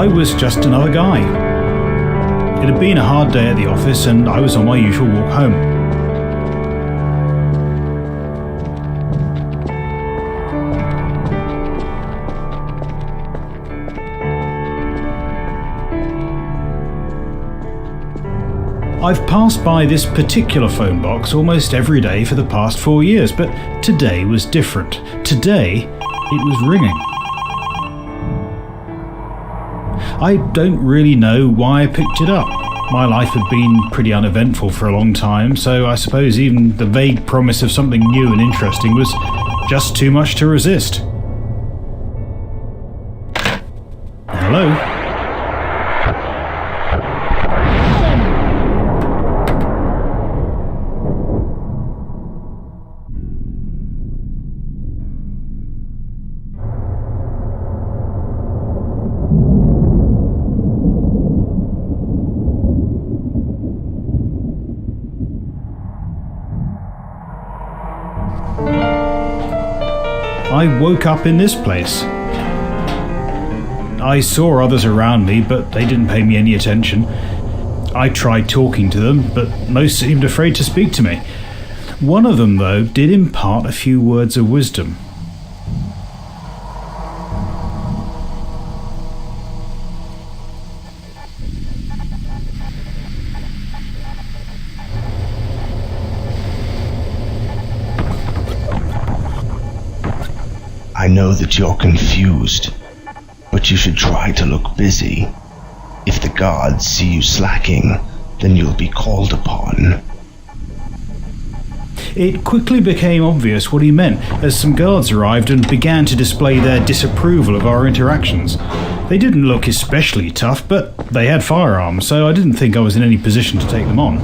I was just another guy. It had been a hard day at the office and I was on my usual walk home. I've passed by this particular phone box almost every day for the past 4 years, but today was different. Today, it was ringing. I don't really know why I picked it up. My life had been pretty uneventful for a long time, so I suppose even the vague promise of something new and interesting was just too much to resist. Hello? I woke up in this place. I saw others around me, but they didn't pay me any attention. I tried talking to them, but most seemed afraid to speak to me. One of them, though, did impart a few words of wisdom. I know that you're confused, but you should try to look busy. If the guards see you slacking, then you'll be called upon. It quickly became obvious what he meant as some guards arrived and began to display their disapproval of our interactions. They didn't look especially tough, but they had firearms, so I didn't think I was in any position to take them on.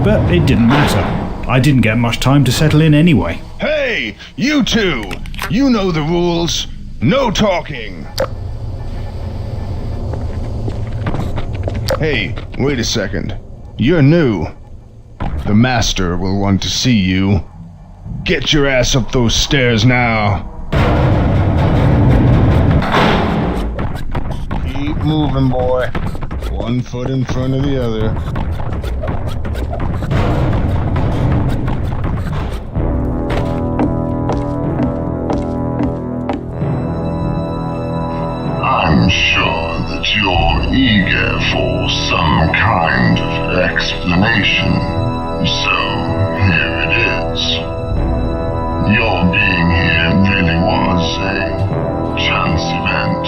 But it didn't matter. I didn't get much time to settle in anyway. Hey, you two! You know the rules. No talking. Hey, wait a second. You're new. The master will want to see you. Get your ass up those stairs now. Keep moving, boy. 1 foot in front of the other. I'm sure that you're eager for some kind of explanation, so here it is. Your being here really was a chance event.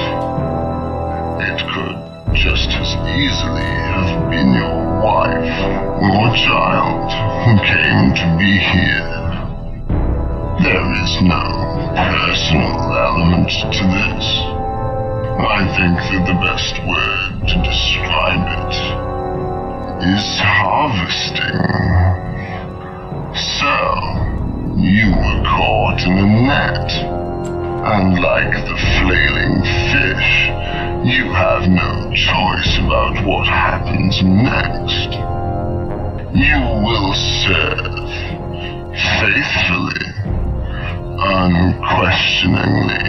It could just as easily have been your wife or child who came to be here. There is no personal element to this. I think that the best word to describe it is harvesting. So, you were caught in a net, and like the flailing fish, you have no choice about what happens next. You will serve faithfully, unquestioningly.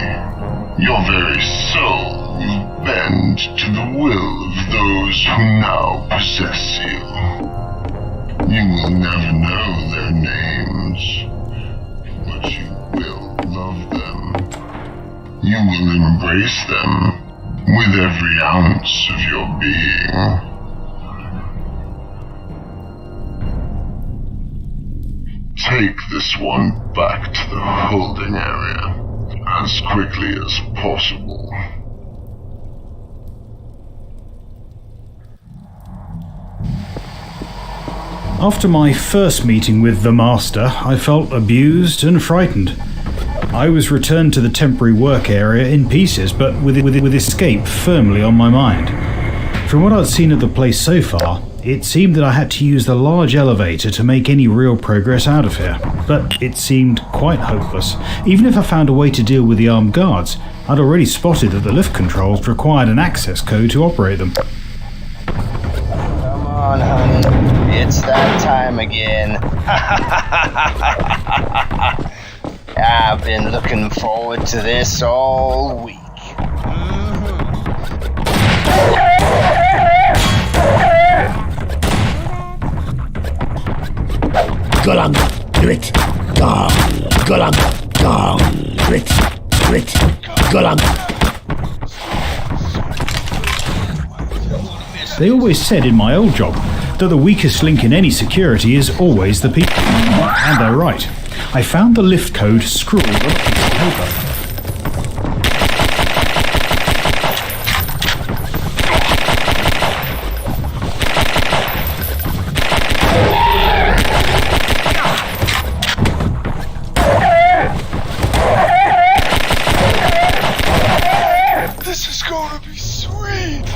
Your very soul will bend to the will of those who now possess you. You will never know their names, but you will love them. You will embrace them with every ounce of your being. Take this one back to the holding area as quickly as possible. After my first meeting with the Master, I felt abused and frightened. I was returned to the temporary work area in pieces, but with escape firmly on my mind. From what I'd seen of the place so far, it seemed that I had to use the large elevator to make any real progress out of here, but it seemed quite hopeless. Even if I found a way to deal with the armed guards, I'd already spotted that the lift controls required an access code to operate them. Come on, honey. It's that time again. I've been looking forward to this all week. Gulang, grit, gong, gulang, gong, grit, grit, gulang. They always said in my old job that the weakest link in any security is always the people. And they're right. I found the lift code scrawled on a piece of paper. This is gonna be sweet!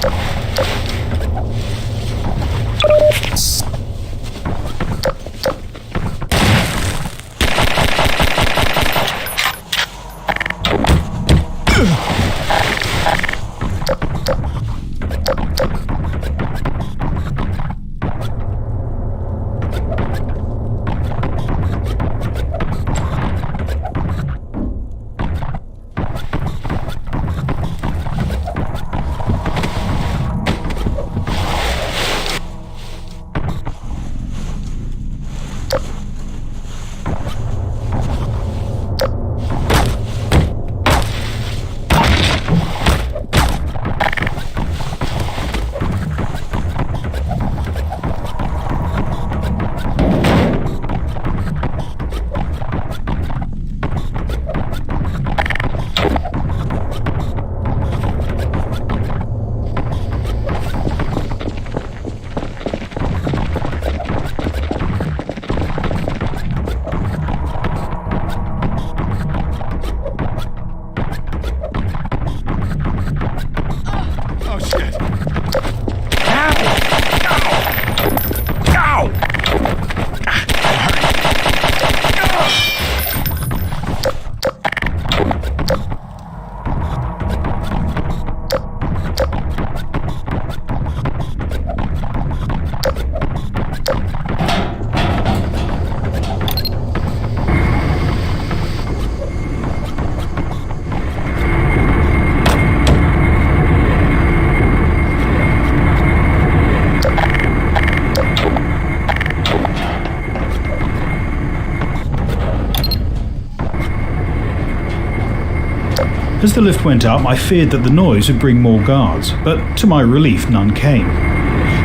As the lift went up, I feared that the noise would bring more guards, but to my relief, none came.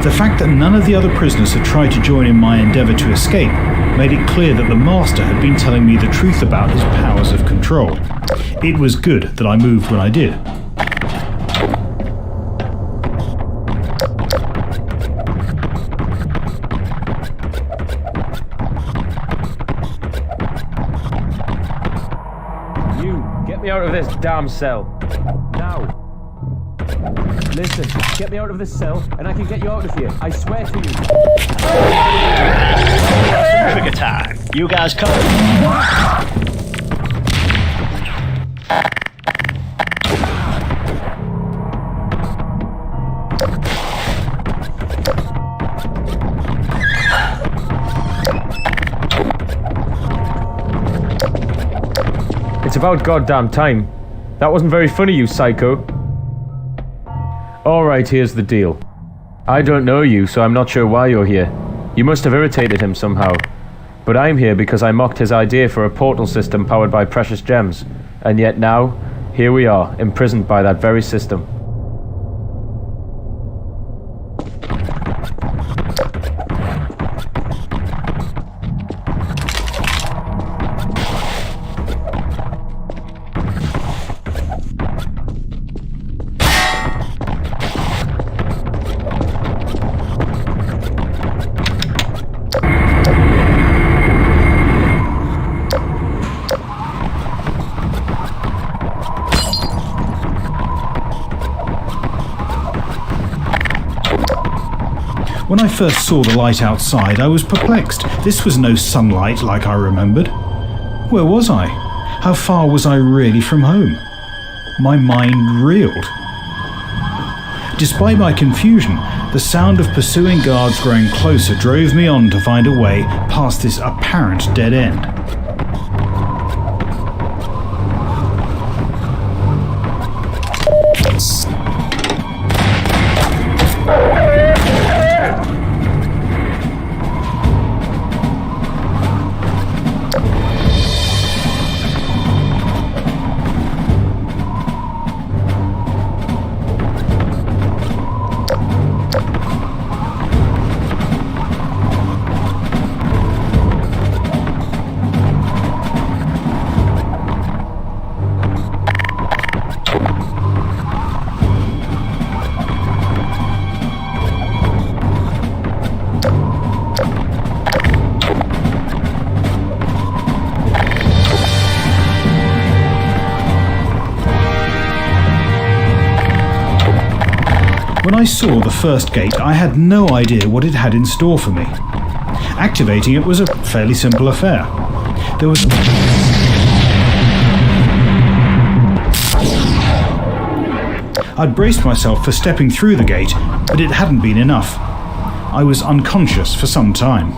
The fact that none of the other prisoners had tried to join in my endeavour to escape made it clear that the Master had been telling me the truth about his powers of control. It was good that I moved when I did. Get me out of this damn cell. Now. Listen, get me out of this cell and I can get you out of here. I swear to you. Trigger time. You guys come. It's about goddamn time. That wasn't very funny, you psycho. Alright, here's the deal. I don't know you, so I'm not sure why you're here. You must have irritated him somehow. But I'm here because I mocked his idea for a portal system powered by precious gems. And yet now, here we are, imprisoned by that very system. When I first saw the light outside, I was perplexed. This was no sunlight like I remembered. Where was I? How far was I really from home? My mind reeled. Despite my confusion, the sound of pursuing guards growing closer drove me on to find a way past this apparent dead end. When I saw the first gate, I had no idea what it had in store for me. Activating it was a fairly simple affair. There was... I'd braced myself for stepping through the gate, but it hadn't been enough. I was unconscious for some time.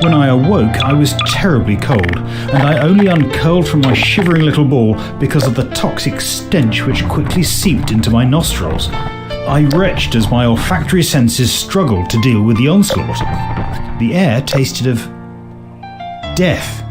When I awoke, I was terribly cold, and I only uncurled from my shivering little ball because of the toxic stench which quickly seeped into my nostrils. I retched as my olfactory senses struggled to deal with the onslaught. The air tasted of... death.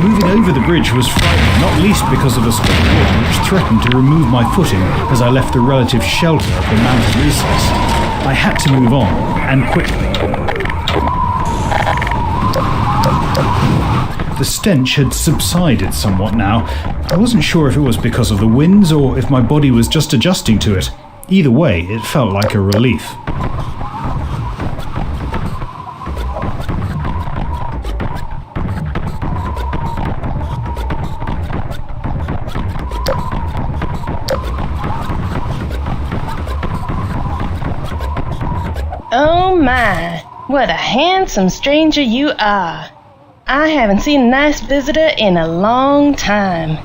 Moving over the bridge was frightening, not least because of a spot of water which threatened to remove my footing as I left the relative shelter of the mountain recess. I had to move on, and quickly. The stench had subsided somewhat now. I wasn't sure if it was because of the winds or if my body was just adjusting to it. Either way, it felt like a relief. Oh my, what a handsome stranger you are. I haven't seen a nice visitor in a long time.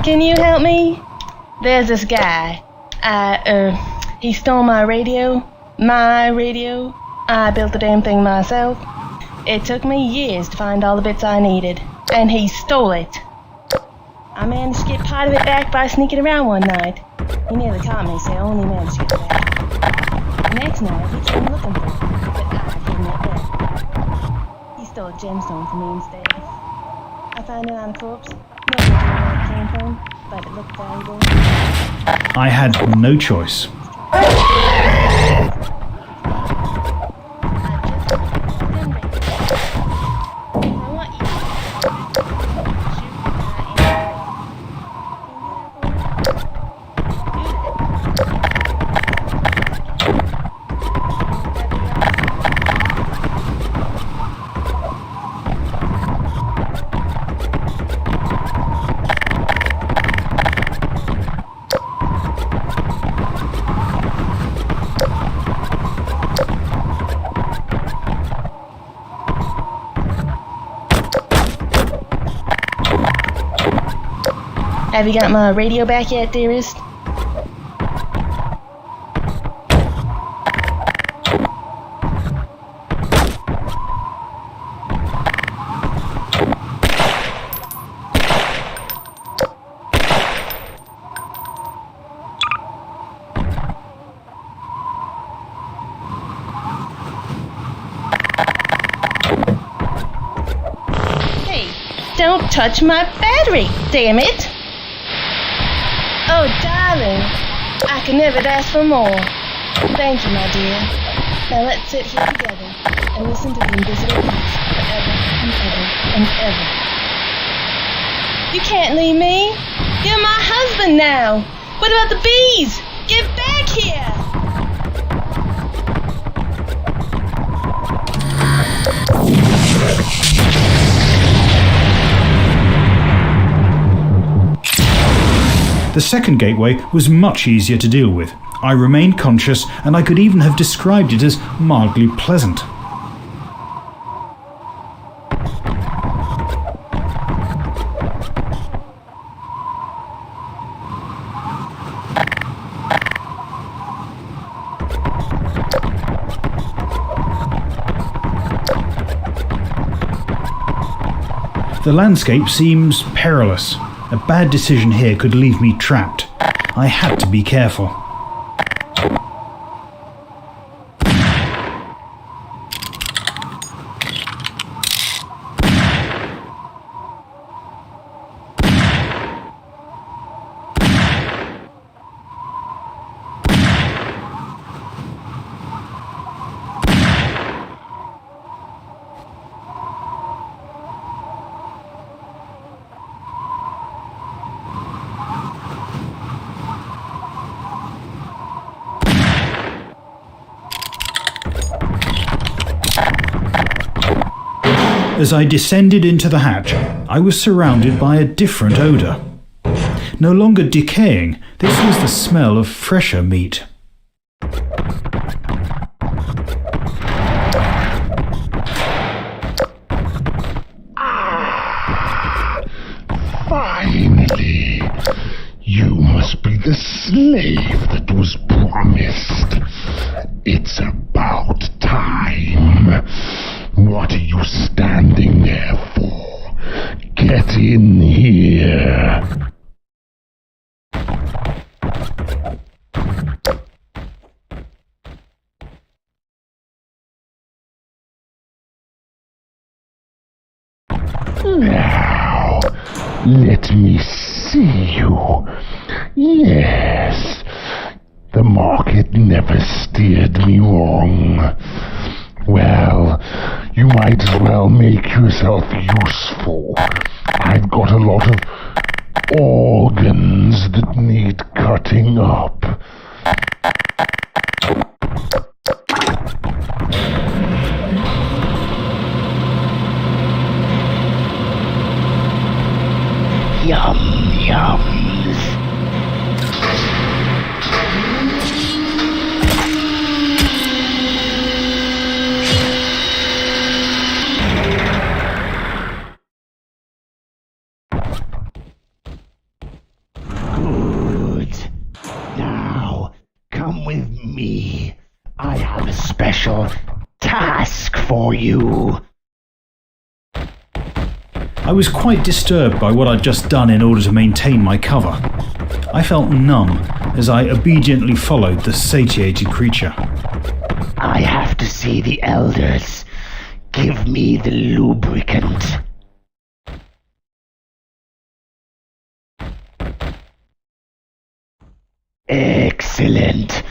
Can you help me? There's this guy. He stole my radio. I built the damn thing myself. It took me years to find all the bits I needed, and he stole it. I managed to get part of it back by sneaking around one night. He nearly caught me, so I only managed to get it back. The next night, he came looking for it, but I hid it there. He stole a gemstone from me instead. I found it on a corpse. No idea where it came from, but it looked valuable. I had no choice. Have you got my radio back yet, dearest? Don't touch my battery, damn it! Oh, darling, I can never ask for more. Thank you, my dear. Now let's sit here together and listen to the invisible beats forever and ever and ever. You can't leave me. You're my husband now. What about the bees? Get back here! The second gateway was much easier to deal with. I remained conscious, and I could even have described it as mildly pleasant. The landscape seems perilous. A bad decision here could leave me trapped. I had to be careful. As I descended into the hatch, I was surrounded by a different odour. No longer decaying, this was the smell of fresher meat. Finally, you must be the slave that was promised. It's about time. What are you standing there for? Get in here. Now, let me see you. Yes, the market never steered me wrong. Well, you might as well make yourself useful. I've got a lot of organs that need cutting up. Yum, yums. Me. I have a special task for you. I was quite disturbed by what I'd just done in order to maintain my cover. I felt numb as I obediently followed the satiated creature. I have to see the elders. Give me the lubricant. Excellent.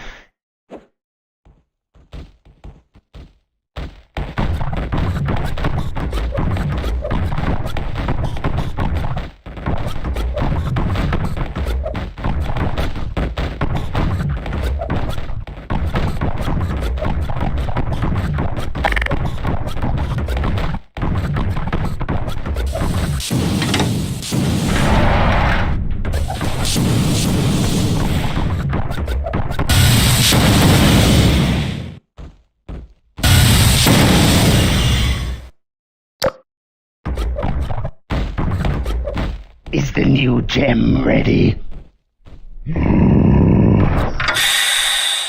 Is the new gem ready?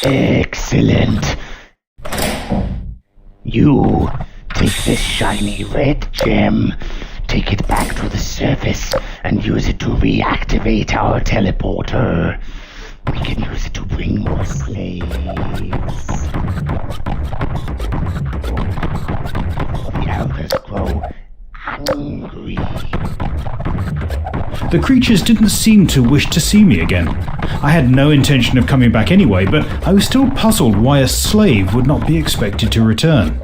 Excellent. You take this shiny red gem, take it back to the surface, and use it to reactivate our teleporter. We can use it to bring more slaves. The elders grow hungry. The creatures didn't seem to wish to see me again. I had no intention of coming back anyway, but I was still puzzled why a slave would not be expected to return.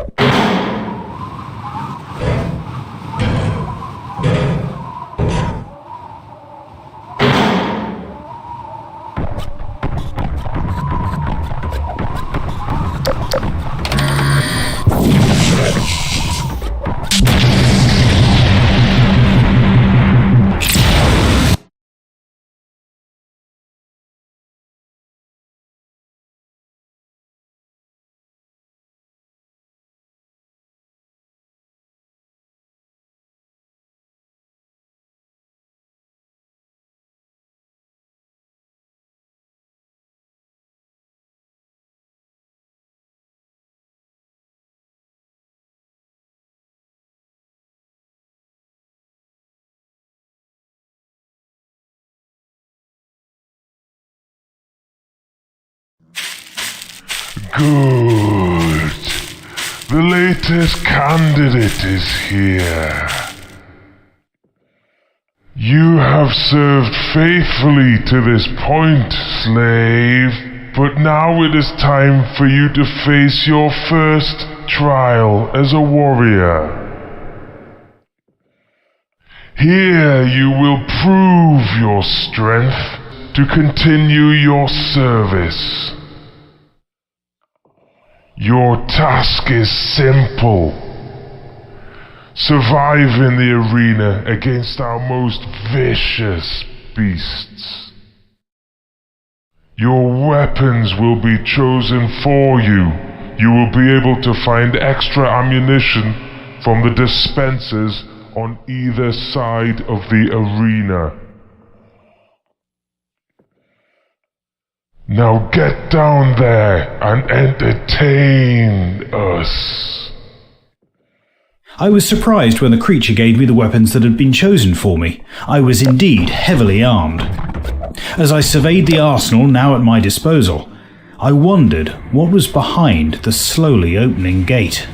Good. The latest candidate is here. You have served faithfully to this point, slave, but now it is time for you to face your first trial as a warrior. Here you will prove your strength to continue your service. Your task is simple. Survive in the arena against our most vicious beasts. Your weapons will be chosen for you. You will be able to find extra ammunition from the dispensers on either side of the arena. Now get down there and entertain us. I was surprised when the creature gave me the weapons that had been chosen for me. I was indeed heavily armed. As I surveyed the arsenal now at my disposal, I wondered what was behind the slowly opening gate.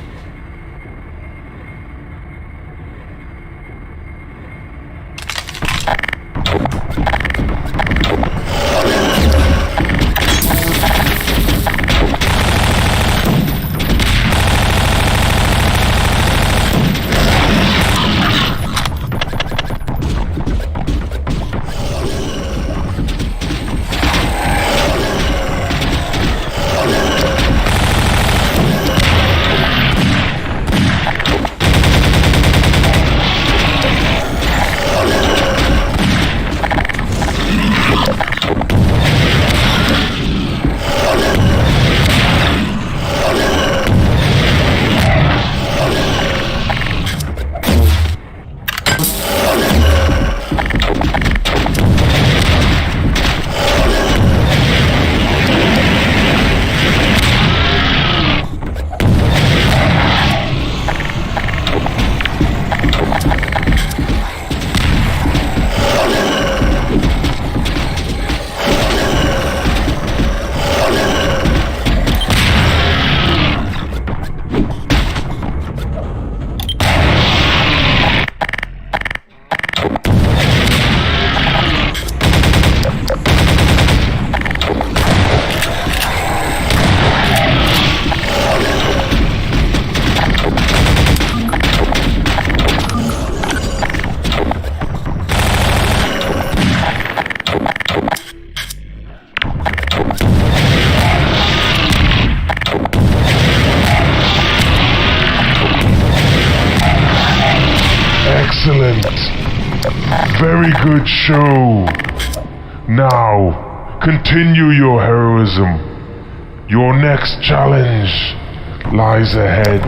Excellent. Very good show. Now, continue your heroism. Your next challenge lies ahead.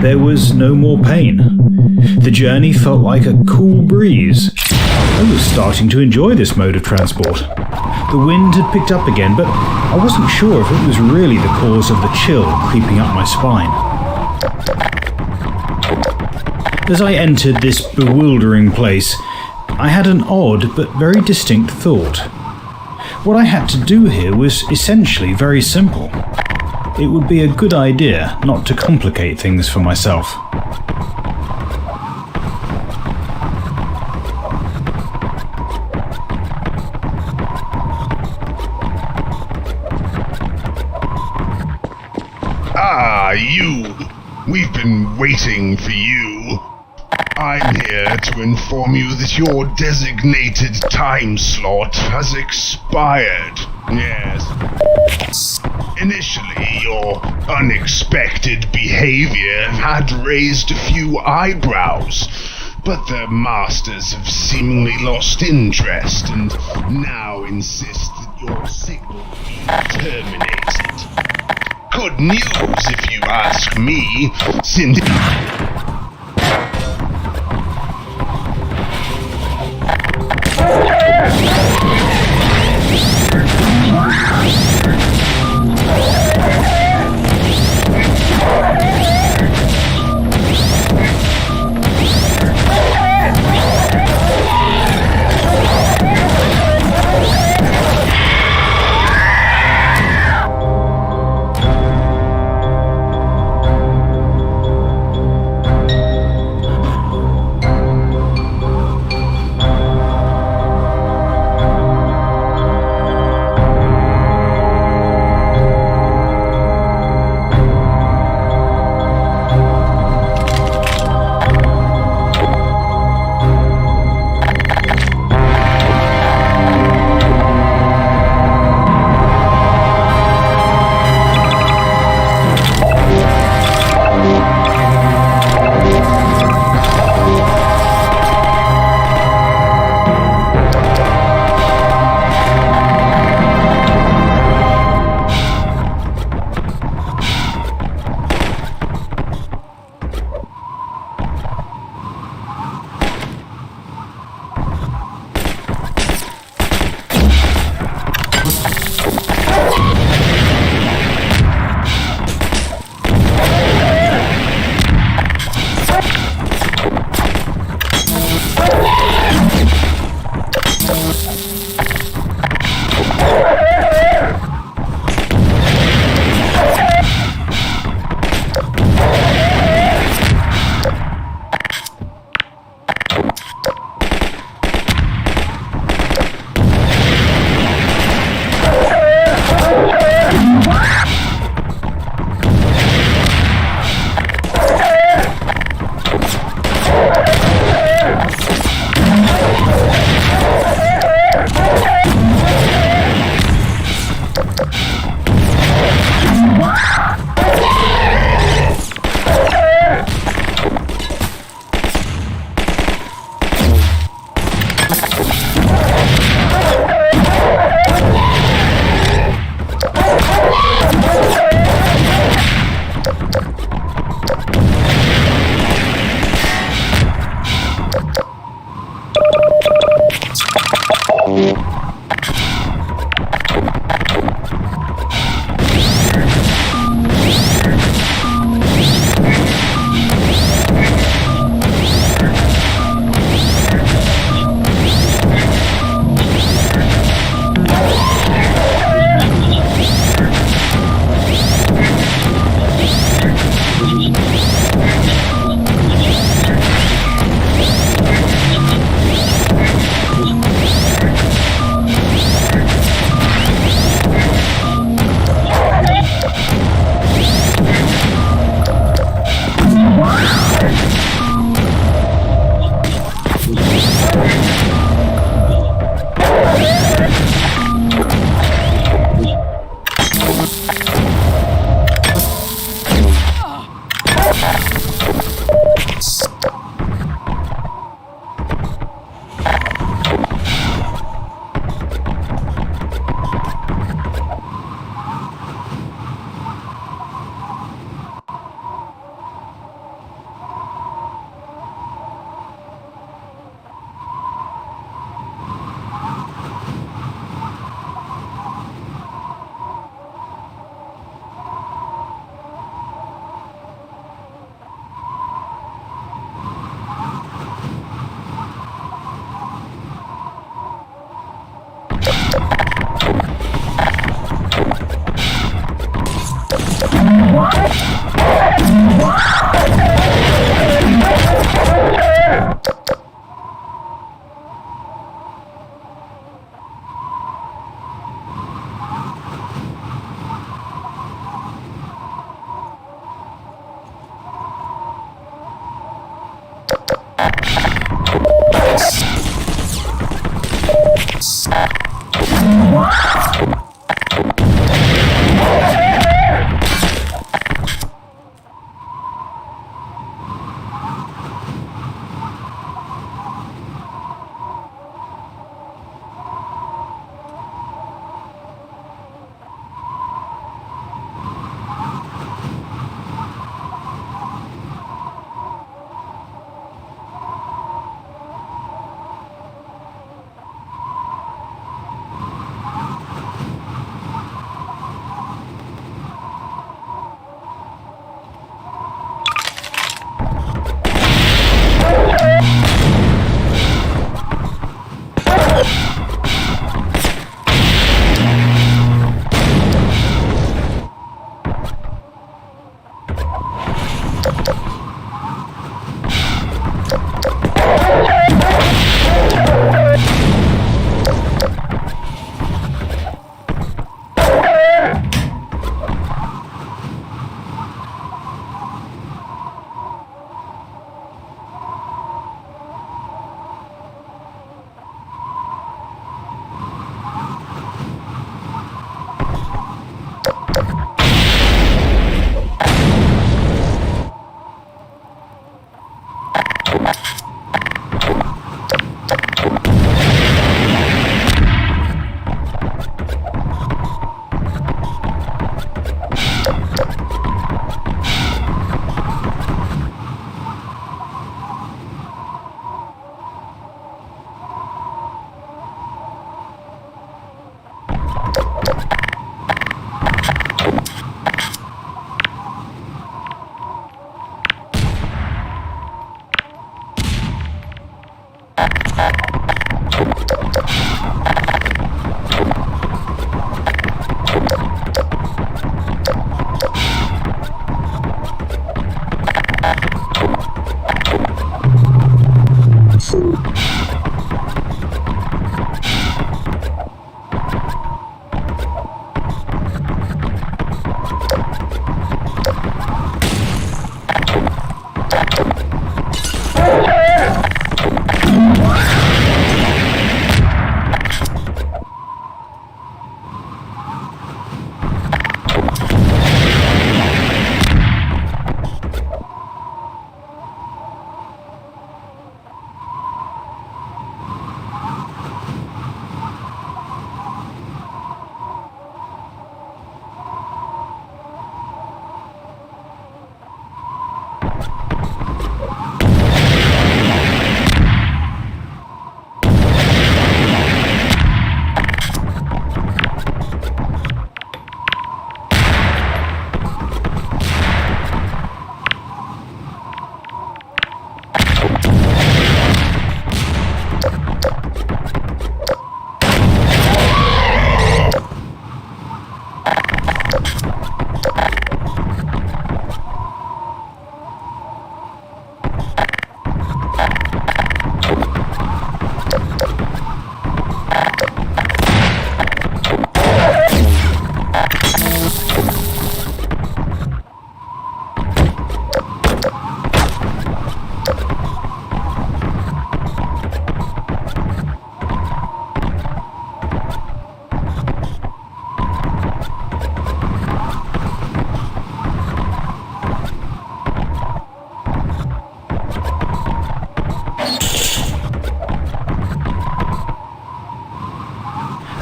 There was no more pain. The journey felt like a cool breeze. I was starting to enjoy this mode of transport. The wind had picked up again, but I wasn't sure if it was really the cause of the chill creeping up my spine. As I entered this bewildering place, I had an odd but very distinct thought. What I had to do here was essentially very simple. It would be a good idea not to complicate things for myself. Ah, you! We've been waiting for you. I'm here to inform you that your designated time slot has expired. Yes. Initially, your unexpected behavior had raised a few eyebrows, but the masters have seemingly lost interest and now insist that your signal be terminated. Good news, if you ask me, since...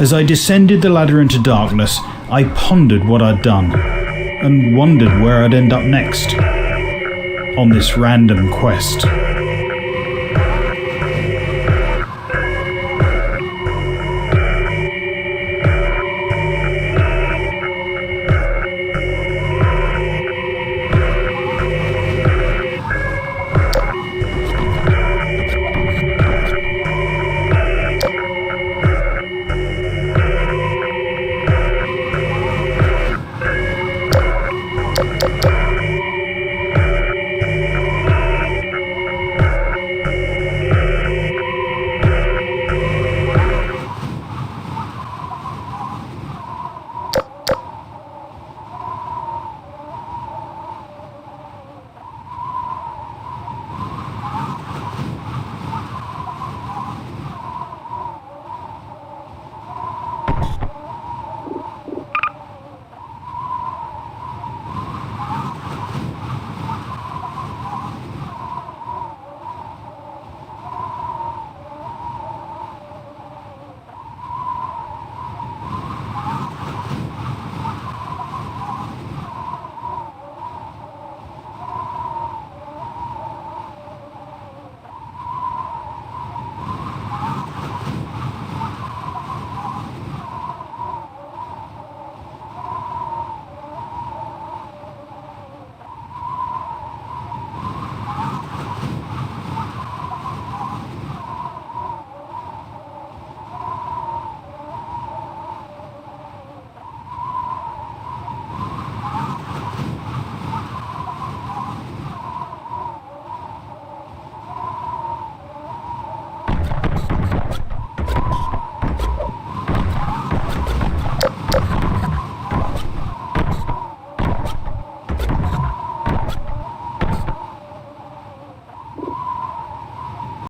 As I descended the ladder into darkness, I pondered what I'd done, and wondered where I'd end up next on this random quest.